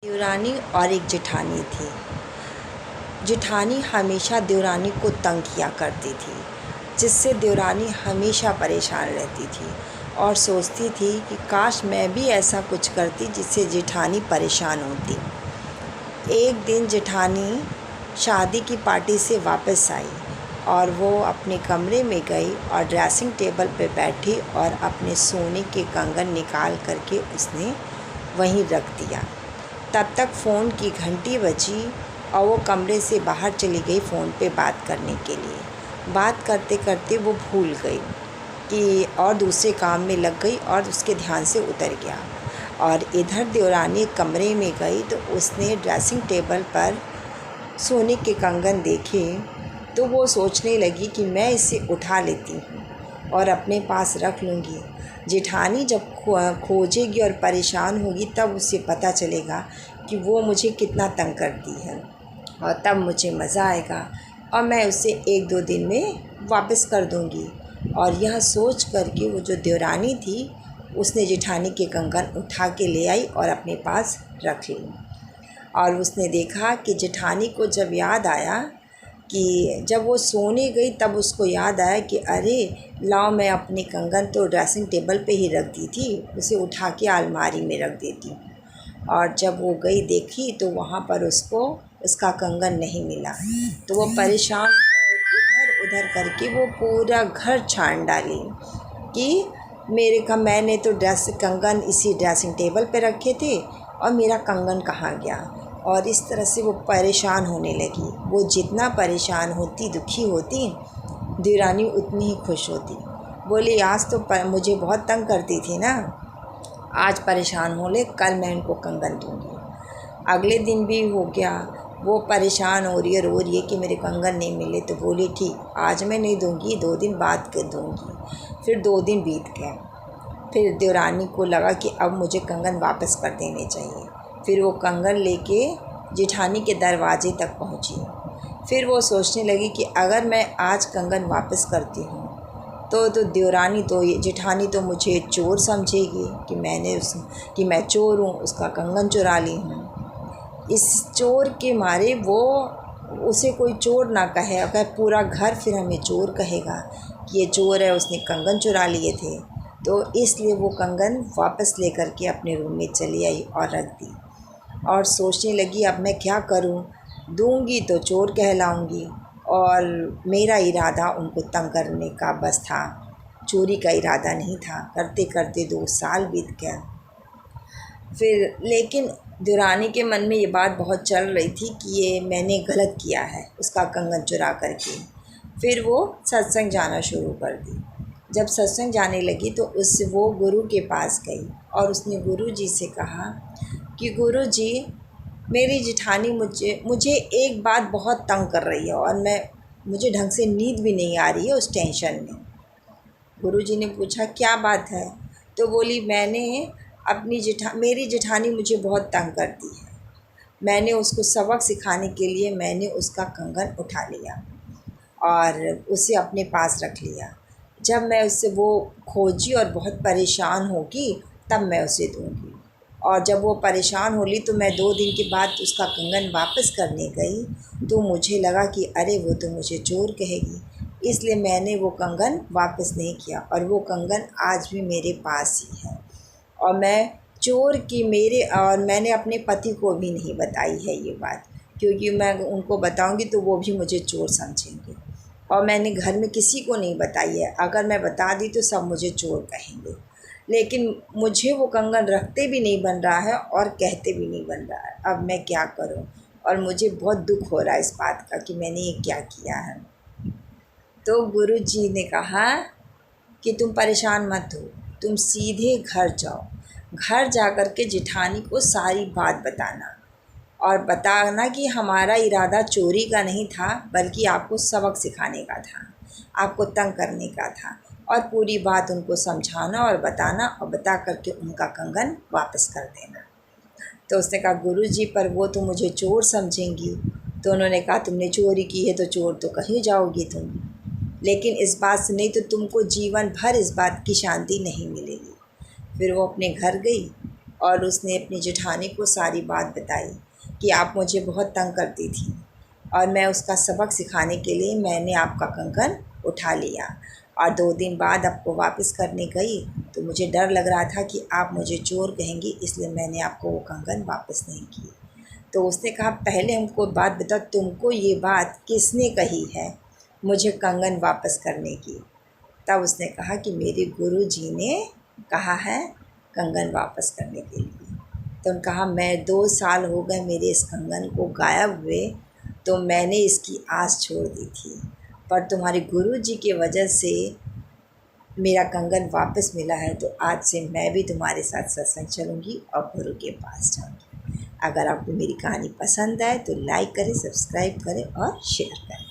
देवरानी और एक जेठानी थी। जेठानी हमेशा देवरानी को तंग किया करती थी, जिससे देवरानी हमेशा परेशान रहती थी और सोचती थी कि काश मैं भी ऐसा कुछ करती जिससे जेठानी परेशान होती। एक दिन जेठानी शादी की पार्टी से वापस आई और वो अपने कमरे में गई और ड्रेसिंग टेबल पर बैठी और अपने सोने के कंगन निकाल करके उसने वहीं रख दिया। तब तक फ़ोन की घंटी बजी और वो कमरे से बाहर चली गई फ़ोन पे बात करने के लिए। बात करते करते वो भूल गई कि और दूसरे काम में लग गई और उसके ध्यान से उतर गया। और इधर देवरानी कमरे में गई तो उसने ड्रेसिंग टेबल पर सोने के कंगन देखे तो वो सोचने लगी कि मैं इसे उठा लेती हूँ और अपने पास रख लूँगी। जेठानी जब खोजेगी और परेशान होगी तब उसे पता चलेगा कि वो मुझे कितना तंग करती है और तब मुझे मज़ा आएगा और मैं उसे 1-2 दिन में वापस कर दूँगी। और यह सोच कर के वो जो देवरानी थी उसने जेठानी के कंगन उठा के ले आई और अपने पास रख ली। और उसने देखा कि जेठानी को जब याद आया कि जब वो सोने गई तब उसको याद आया कि अरे लाओ, मैं अपने कंगन तो ड्रेसिंग टेबल पे ही रख दी थी, उसे उठा के अलमारी में रख देती हूँ। और जब वो गई देखी तो वहाँ पर उसको उसका कंगन नहीं मिला। तो वो परेशान इधर उधर करके वो पूरा घर छान डाली कि मैंने तो कंगन इसी ड्रेसिंग टेबल पे रखे थे और मेरा कंगन कहाँ गया। और इस तरह से वो परेशान होने लगी। वो जितना परेशान होती, दुखी होती, देवरानी उतनी ही खुश होती। बोली आज तो मुझे बहुत तंग करती थी ना, आज परेशान हो ले, कल मैं इनको कंगन दूँगी। अगले दिन भी हो गया, वो परेशान हो रही है, रो रही है कि मेरे कंगन नहीं मिले। तो बोली ठीक, आज मैं नहीं दूँगी, 2 दिन बाद कर दूँगी। फिर 2 दिन बीत गए। फिर देवरानी को लगा कि अब मुझे कंगन वापस कर देने चाहिए। फिर वो कंगन लेके जेठानी के दरवाजे तक पहुंची। फिर वो सोचने लगी कि अगर मैं आज कंगन वापस करती हूँ तो देवरानी तो जेठानी तो मुझे चोर समझेगी कि मैं चोर हूँ, उसका कंगन चुरा ली हूँ। इस चोर के मारे वो उसे कोई चोर ना कहे, अगर पूरा घर फिर हमें चोर कहेगा कि ये चोर है, उसने कंगन चुरा लिए थे। तो इसलिए वो कंगन वापस लेकर के अपने रूम में चली आई और रख दी। और सोचने लगी अब मैं क्या करूं, दूंगी तो चोर कहलाऊंगी। और मेरा इरादा उनको तंग करने का बस था, चोरी का इरादा नहीं था। करते करते 2 साल बीत गया। फिर लेकिन देवरानी के मन में ये बात बहुत चल रही थी कि ये मैंने गलत किया है उसका कंगन चुरा करके। फिर वो सत्संग जाना शुरू कर दी। जब सत्संग जाने लगी तो वो गुरु के पास गई और उसने गुरु जी से कहा कि गुरु जी, मेरी जेठानी मुझे एक बात बहुत तंग कर रही है और मुझे ढंग से नींद भी नहीं आ रही है उस टेंशन में। गुरु जी ने पूछा क्या बात है। तो बोली मेरी जेठानी मुझे बहुत तंग करती है। मैंने उसको सबक सिखाने के लिए मैंने उसका कंगन उठा लिया और उसे अपने पास रख लिया। जब मैं उससे वो खोजी और बहुत परेशान होगी तब मैं उसे दूंगी। और जब वो परेशान होली तो मैं 2 दिन के बाद उसका कंगन वापस करने गई तो मुझे लगा कि अरे वो तो मुझे चोर कहेगी, इसलिए मैंने वो कंगन वापस नहीं किया और वो कंगन आज भी मेरे पास ही है। और मैंने अपने पति को भी नहीं बताई है ये बात, क्योंकि मैं उनको बताऊंगी तो वो भी मुझे चोर समझेंगे। और मैंने घर में किसी को नहीं बताई है, अगर मैं बता दी तो सब मुझे चोर कहेंगे। लेकिन मुझे वो कंगन रखते भी नहीं बन रहा है और कहते भी नहीं बन रहा है। अब मैं क्या करूं? और मुझे बहुत दुख हो रहा है इस बात का कि मैंने ये क्या किया है। तो गुरु जी ने कहा कि तुम परेशान मत हो, तुम सीधे घर जाओ। घर जा कर के जेठानी को सारी बात बताना और बताना कि हमारा इरादा चोरी का नहीं था, बल्कि आपको सबक सिखाने का था, आपको तंग करने का था। और पूरी बात उनको समझाना और बताना और बता करके उनका कंगन वापस कर देना। तो उसने कहा गुरु जी, पर वो तो मुझे चोर समझेंगी। तो उन्होंने कहा तुमने चोरी की है तो चोर तो कहीं जाओगी तुम, लेकिन इस बात से नहीं तो तुमको जीवन भर इस बात की शांति नहीं मिलेगी। फिर वो अपने घर गई और उसने अपनी जेठानी को सारी बात बताई कि आप मुझे बहुत तंग करती थी और मैं उसका सबक सिखाने के लिए मैंने आपका कंगन उठा लिया और 2 दिन बाद आपको वापस करने गई तो मुझे डर लग रहा था कि आप मुझे चोर कहेंगी, इसलिए मैंने आपको वो कंगन वापस नहीं की। तो उसने कहा पहले हमको बात बताओ, तुमको ये बात किसने कही है मुझे कंगन वापस करने की? तब उसने कहा कि मेरे गुरुजी ने कहा है कंगन वापस करने के लिए। तो उन्होंने कहा मैं 2 साल हो गए मेरे इस कंगन को गायब हुए, तो मैंने इसकी आस छोड़ दी थी, पर तुम्हारे गुरुजी की वजह से मेरा कंगन वापस मिला है, तो आज से मैं भी तुम्हारे साथ सत्संग चलूँगी और गुरु के पास जाऊँगी। अगर आपको मेरी कहानी पसंद आए तो लाइक करें, सब्सक्राइब करें और शेयर करें।